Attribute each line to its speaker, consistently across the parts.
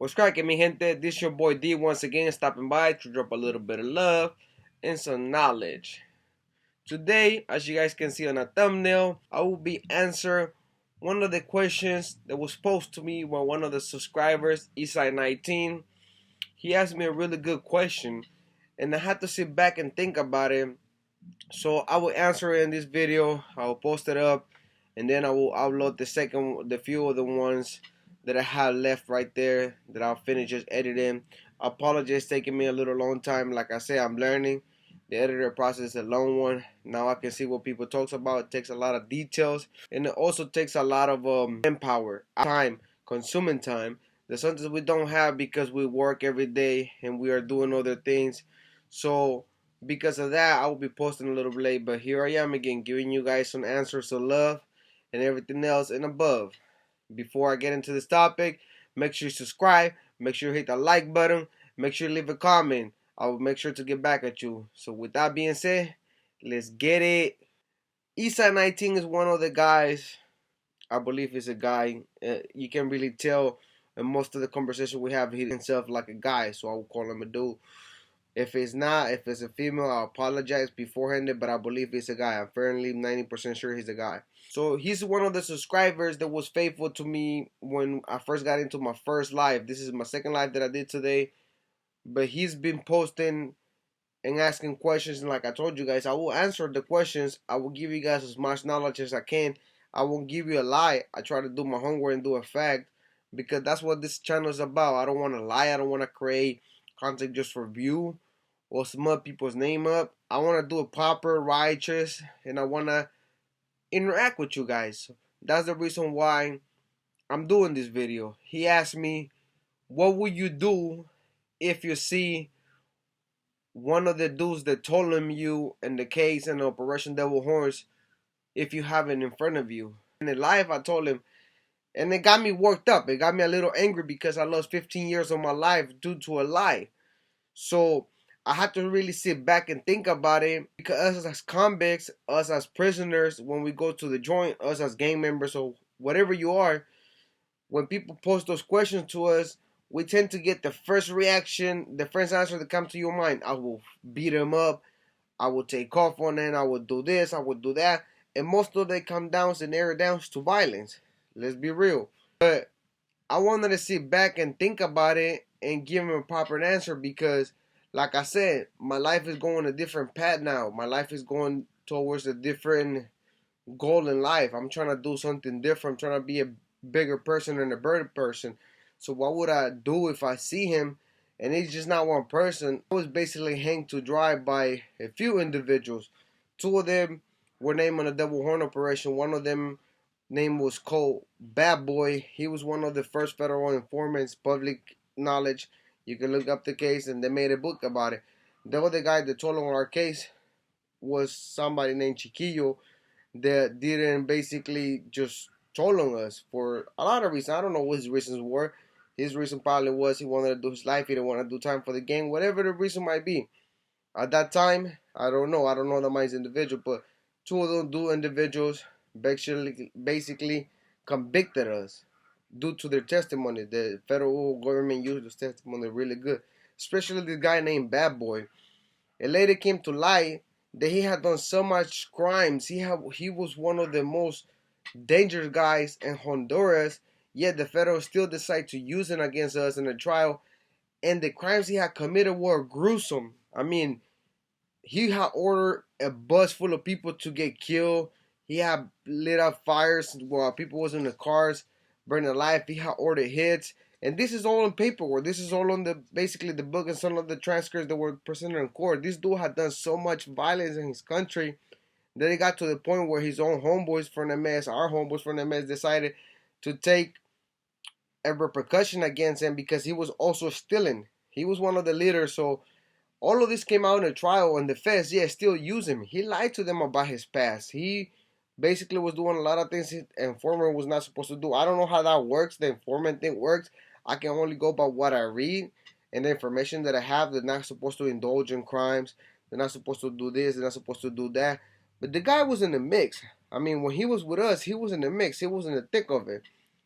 Speaker 1: What's cracking, mi gente? This your boy D once again, stopping by to drop a little bit of love and some knowledge. Today, as you guys can see on the thumbnail, I will be answering one of the questions that was posed to me by one of the subscribers, Eastside19. He asked me a really good question, and I had to sit back and think about it. So I will answer it in this video. I will post it up, and then I will upload the few of the ones that I have left right there that I'll finish just editing. I apologize, taking me a little long time. Like I said, I'm learning. The editor process is a long one. Now I can see what people talks about. It takes a lot of details, and it also takes a lot of manpower, time, consuming time. That sometimes we don't have because we work every day and we are doing other things. So because of that, I will be posting a little bit late, but here I am again, giving you guys some answers of love and everything else and above. Before I get into this topic, make sure you subscribe, make sure you hit the like button, make sure you leave a comment. I will make sure to get back at you. So with that being said, let's get it. Eastside19 is one of the guys, I believe is a guy. You can really tell in most of the conversation we have, he himself like a guy, so I will call him a dude. If it's not, if it's a female, I apologize beforehand, but I believe it's a guy. I'm fairly 90% sure he's a guy. So he's one of the subscribers that was faithful to me when I first got into my first live. This is my second live that I did today. But he's been posting and asking questions, and like I told you guys, I will answer the questions. I will give you guys as much knowledge as I can. I won't give you a lie. I try to do my homework and do a fact, because that's what this channel is about. I don't want to lie. I don't want to create content just for view or smut people's name up. I want to do it proper, righteous, and I want to interact with you guys. That's the reason why I'm doing this video. He asked me, what would you do if you see one of the dudes that told him you in the case in Operation Devil Horns, if you have it in front of you? In the live, I told him, and it got me worked up. It got me a little angry because I lost 15 years of my life due to a lie. So I had to really sit back and think about it, because us as convicts, us as prisoners, when we go to the joint, us as gang members or whatever you are, when people post those questions to us, we tend to get the first reaction, the first answer that comes to your mind. I will beat him up. I will take off on it. I will do this. I will do that. And most of them come down and narrow down to violence. Let's be real. But I wanted to sit back and think about it and give him a proper answer, because like I said, my life is going a different path now. My life is going towards a different goal in life. I'm trying to do something different. I'm trying to be a bigger person and a better person. So what would I do if I see him and he's just not one person? I was basically hanged to dry by a few individuals. Two of them were named on the Devil Horn operation. One of them name was called Bad Boy. He was one of the first federal informants, public knowledge. You can look up the case, and they made a book about it. The other guy that told on our case was somebody named Chiquillo that didn't basically just told on us for a lot of reasons. I don't know what his reasons were. His reason probably was he wanted to do his life. He didn't want to do time for the gang, whatever the reason might be. At that time, I don't know. I don't know the mind's individual, but two of those individuals basically convicted us due to their testimony. The federal government used this testimony really good, especially the guy named Bad Boy. It later came to light that he had done so much crimes. He was one of the most dangerous guys in Honduras, yet the federal still decided to use him against us in a trial. And the crimes he had committed were gruesome. I mean, he had ordered a bus full of people to get killed. He had lit up fires while people was in the cars, burning alive. He had ordered hits. And this is all in paperwork. This is all on basically the book and some of the transcripts that were presented in court. This dude had done so much violence in his country that it got to the point where his own homeboys from the mess, our homeboys from the mess, decided to take a repercussion against him because he was also stealing. He was one of the leaders. So all of this came out in a trial, and the feds, still use him. He lied to them about his past. He basically was doing a lot of things his informant was not supposed to do. I don't know how that works. The informant thing works. I can only go by what I read and the information that I have. They're not supposed to indulge in crimes. They're not supposed to do this. They're not supposed to do that. But the guy was in the mix. I mean, when he was with us, he was in the mix. He was in the thick of it.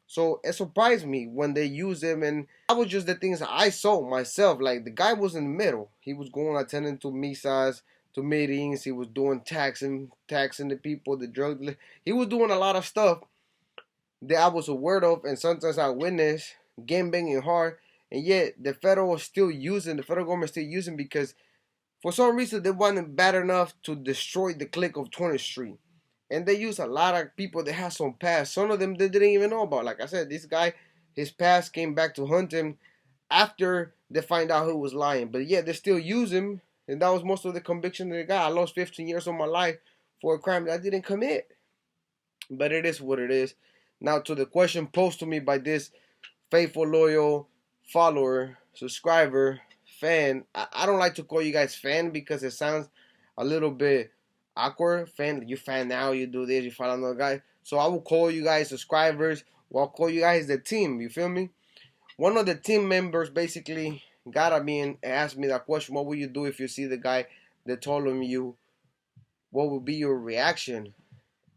Speaker 1: So it surprised me when they used him, and that was just the things I saw myself. Like the guy was in the middle. He was going attending to misas, to meetings. He was doing taxing the people, the drug. He was doing a lot of stuff that I was aware of, and sometimes I witnessed game banging hard, and yet the federal government still using because for some reason they wasn't bad enough to destroy the clique of 20th Street. And they use a lot of people that have some past. Some of them they didn't even know about. Like I said, this guy, his past came back to hunt him after they find out who was lying. But yeah, they still use him. And that was most of the conviction that they got. I lost 15 years of my life for a crime that I didn't commit. But it is what it is. Now to the question posed to me by this faithful, loyal follower, subscriber, fan. I don't like to call you guys fan because it sounds a little bit awkward. Fan, you fan now, you do this, you follow another guy. So I will call you guys subscribers, or I'll call you guys the team. You feel me? One of the team members basically got at me and asked me that question: what would you do if you see the guy that told him you? What would be your reaction?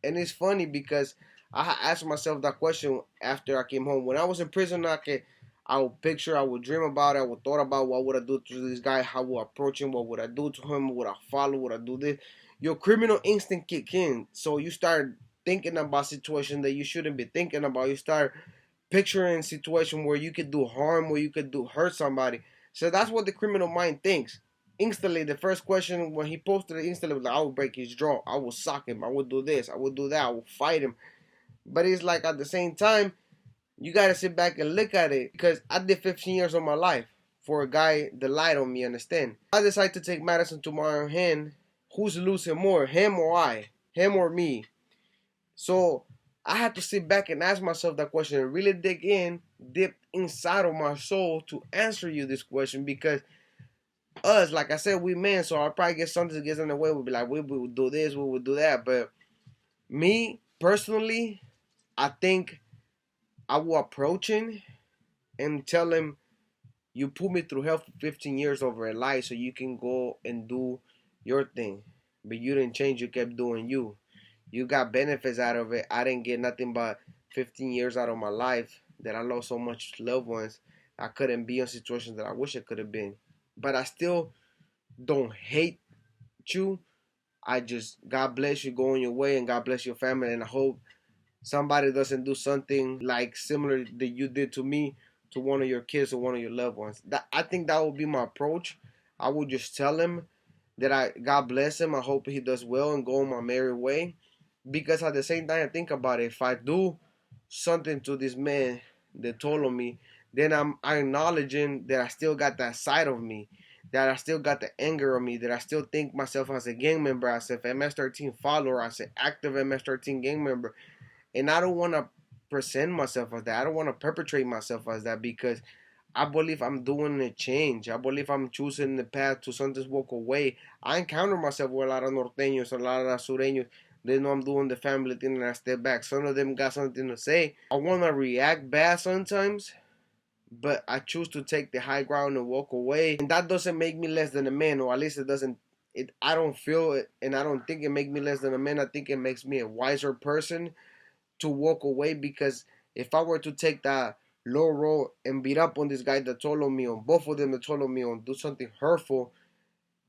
Speaker 1: And it's funny because I asked myself that question after I came home. When I was in prison, I would picture, I would dream about it, I would thought about what would I do to this guy, how would I approach him, what would I do to him, would I follow, would I do this? Your criminal instinct kick in, so you start thinking about situations that you shouldn't be thinking about. You start picturing situation where you could do harm, where you could do hurt somebody. So that's what the criminal mind thinks. Instantly, the first question when he posted it, instantly was like, I would break his jaw, I would sock him, I would do this, I would do that, I would fight him. But it's like at the same time, you gotta sit back and look at it because I did 15 years of my life for a guy that lied on me. Understand? I decide to take matters into my own hand. Who's losing more, him or I, him or me? So I had to sit back and ask myself that question and really dig in, dip inside of my soul to answer you this question because us, like I said, we men, so I'll probably get something that gets in the way. We'll be like, we would do this, we would do that. But me personally, I think I will approach him and tell him, you put me through hell for 15 years over a lie so you can go and do your thing. But you didn't change, you kept doing you. You got benefits out of it. I didn't get nothing but 15 years out of my life that I lost so much loved ones. I couldn't be in situations that I wish I could have been. But I still don't hate you. I just, God bless you, go on your way, and God bless your family. And I hope somebody doesn't do something like similar that you did to me to one of your kids or one of your loved ones. I think that would be my approach. I would just tell him that God bless him. I hope he does well and go on my merry way. Because at the same time, I think about it. If I do something to this man that told on me, then I'm acknowledging that I still got that side of me, that I still got the anger of me, that I still think myself as a gang member, as an MS-13 follower, as an active MS-13 gang member. And I don't want to present myself as that. I don't want to perpetrate myself as that because I believe I'm doing a change. I believe I'm choosing the path to sometimes walk away. I encounter myself with a lot of norteños, a lot of sureños. They know I'm doing the family thing and I step back. Some of them got something to say. I want to react bad sometimes, but I choose to take the high ground and walk away. And that doesn't make me less than a man, or at least it doesn't. I don't feel it, and I don't think it makes me less than a man. I think it makes me a wiser person to walk away because if I were to take that low road and beat up on this guy that told on me, on both of them that told on me, on do something hurtful,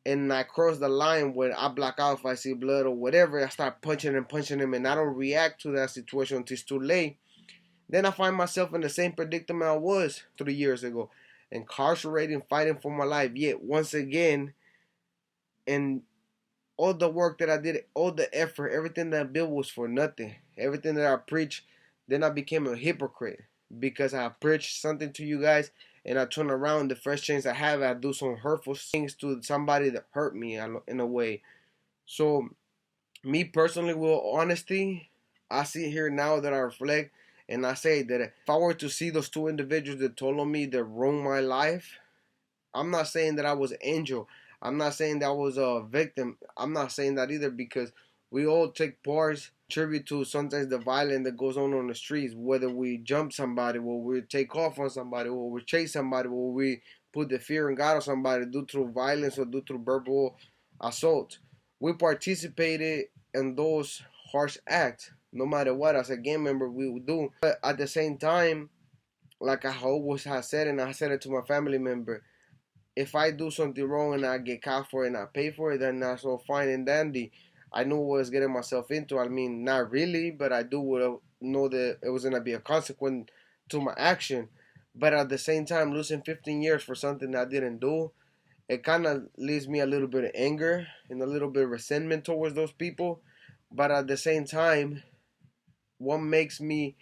Speaker 1: and I cross the line where I black out if I see blood or whatever, I start punching him and I don't react to that situation until it's too late, then I find myself in the same predicament I was 3 years ago, incarcerated, fighting for my life. Yet once again, and all the work that I did, all the effort, everything that I built was for nothing. Everything that I preached, then I became a hypocrite because I preached something to you guys and I turn around the first chance I have, I do some hurtful things to somebody that hurt me in a way. So, me personally, with honesty, I sit here now that I reflect and I say that if I were to see those two individuals that told on me that ruined my life, I'm not saying that I was an angel. I'm not saying that I was a victim. I'm not saying that either because we all take parts, tribute to sometimes the violence that goes on the streets. Whether we jump somebody, or we take off on somebody, or we chase somebody, or we put the fear and God on somebody due to violence or due to verbal assault. We participated in those harsh acts. no matter what. As a gang member, we would do. But at the same time, like I always have said, and I said it to my family member, if I do something wrong and I get caught for it and I pay for it, then that's all fine and dandy. I knew what I was getting myself into. I mean, not really, but I do know that it was gonna be a consequence to my action. But at the same time, losing 15 years for something that I didn't do, it kind of leaves me a little bit of anger and a little bit of resentment towards those people. But at the same time, what makes me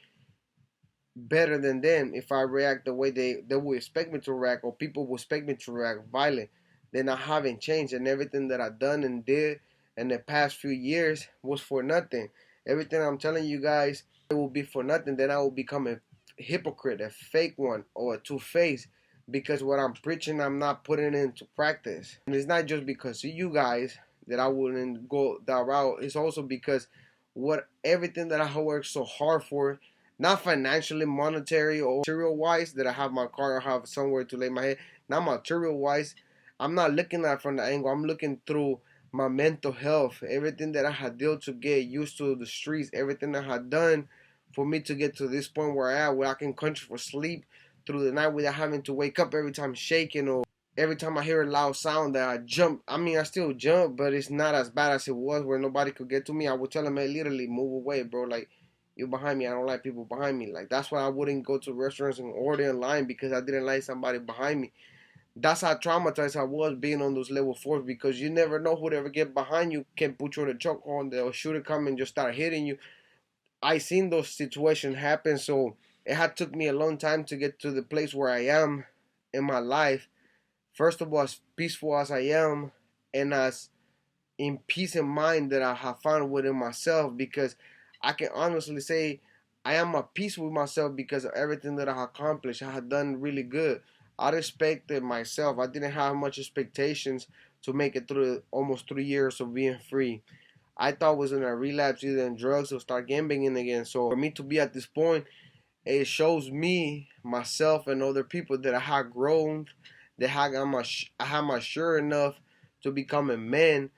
Speaker 1: better than them if I react the way they would expect me to react, or people would expect me to react violent? Then I haven't changed, and everything that I've done and did in the past few years was for nothing. Everything I'm telling you guys, it will be for nothing. Then I will become a hypocrite, a fake one, or a two-faced, because what I'm preaching I'm not putting into practice. And it's not just because of you guys that I wouldn't go that route. It's also because what everything that I worked so hard for, not financially, monetary, or material wise, that I have my car, I have somewhere to lay my head. Not material wise. I'm not looking at it from the angle. I'm looking through my mental health. Everything that I had dealt to get used to the streets. Everything I had done for me to get to this point where I am, where I can country for sleep through the night without having to wake up every time shaking, or every time I hear a loud sound that I jump. I mean, I still jump, but it's not as bad as it was where nobody could get to me. I would tell them, hey, literally move away, bro. Like, you behind me. I don't like people behind me. Like, that's why I wouldn't go to restaurants and order in line, because I didn't like somebody behind me. That's how traumatized I was being on those level 4s, because you never know who'd ever get behind you, can put you in a chokehold, they'll shoot it come and just start hitting you. I seen those situations happen, so it had took me a long time to get to the place where I am in my life. First of all, as peaceful as I am, and as in peace of mind that I have found within myself, because I can honestly say I am at peace with myself because of everything that I have accomplished. I have done really good. I respected myself. I didn't have much expectations to make it through almost 3 years of being free. I thought I was in a relapse either in drugs or start gambling again. So for me to be at this point, it shows me, myself, and other people that I have grown, that I have matured enough to become a man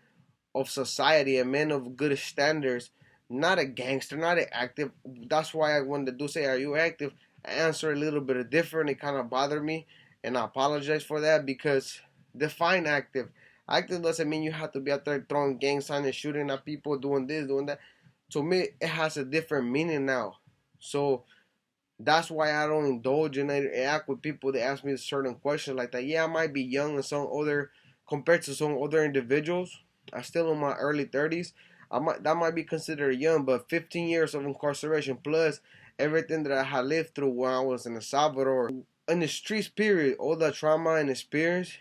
Speaker 1: of society, a man of good standards, not a gangster, not an active. That's why when the dude say, "Are you active?" I answer a little bit different. It kind of bothered me, and I apologize for that, because define active. Active doesn't mean you have to be out there throwing gang signs and shooting at people, doing this, doing that. To me, it has a different meaning now. So that's why I don't indulge and act with people that ask me certain questions like that. Yeah, I might be young and some other, compared to some other individuals. I'm still in my early 30s. That might be considered young, but 15 years of incarceration plus everything that I had lived through when I was in El Salvador, in the streets, period, all the trauma and experience,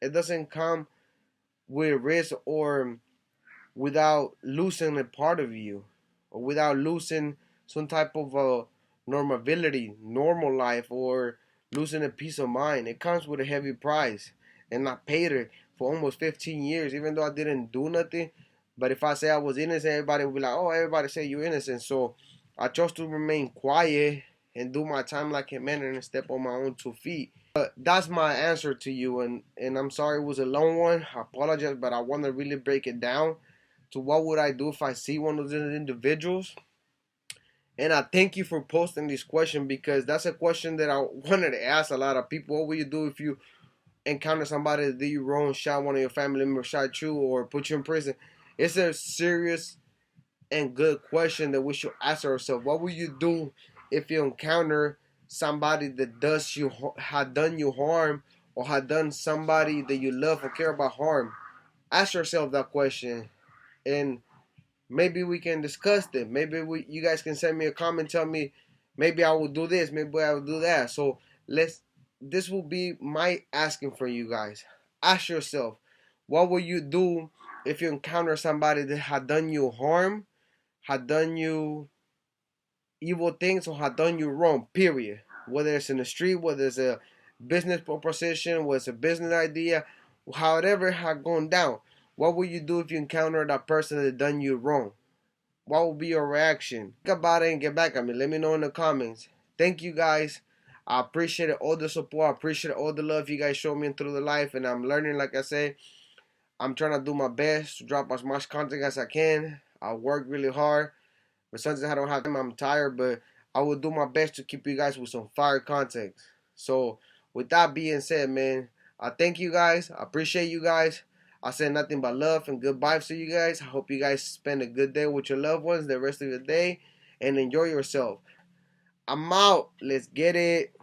Speaker 1: it doesn't come with risk or without losing a part of you, or without losing some type of normability, normal life, or losing a peace of mind. It comes with a heavy price, and I paid it for almost 15 years, even though I didn't do nothing. But if I say I was innocent, everybody would be like, "Oh, everybody say you're innocent." So I chose to remain quiet and do my time like a man and step on my own 2 feet. But that's my answer to you, and I'm sorry it was a long one. I apologize, but I want to really break it down to what would I do if I see one of those individuals. And I thank you for posting this question, because that's a question that I wanted to ask a lot of people. What would you do if you encounter somebody that did you wrong, shot one of your family members, shot you, or put you in prison? It's a serious and good question that we should ask ourselves. What would you do if you encounter somebody that had done you harm, or had done somebody that you love or care about harm? Ask yourself that question, and maybe we can discuss it. Maybe you guys can send me a comment, tell me maybe I will do this, maybe I will do that. So this will be my asking for you guys. Ask yourself, what will you do if you encounter somebody that had done you harm, had done you evil things, or had done you wrong, period. Whether it's in the street, whether it's a business proposition, whether it's a business idea, however it had gone down. What would you do if you encountered that person that done you wrong? What would be your reaction? Think about it and get back at me. Let me know in the comments. Thank you guys. I appreciate all the support. I appreciate all the love you guys show me through the life. And I'm learning, like I said. I'm trying to do my best to drop as much content as I can. I work really hard. but sometimes I don't have time. I'm tired, but I will do my best to keep you guys with some fire content. So with that being said, man, I thank you guys. I appreciate you guys. I say nothing but love and good vibes to you guys. I hope you guys spend a good day with your loved ones the rest of the day and enjoy yourself. I'm out. Let's get it.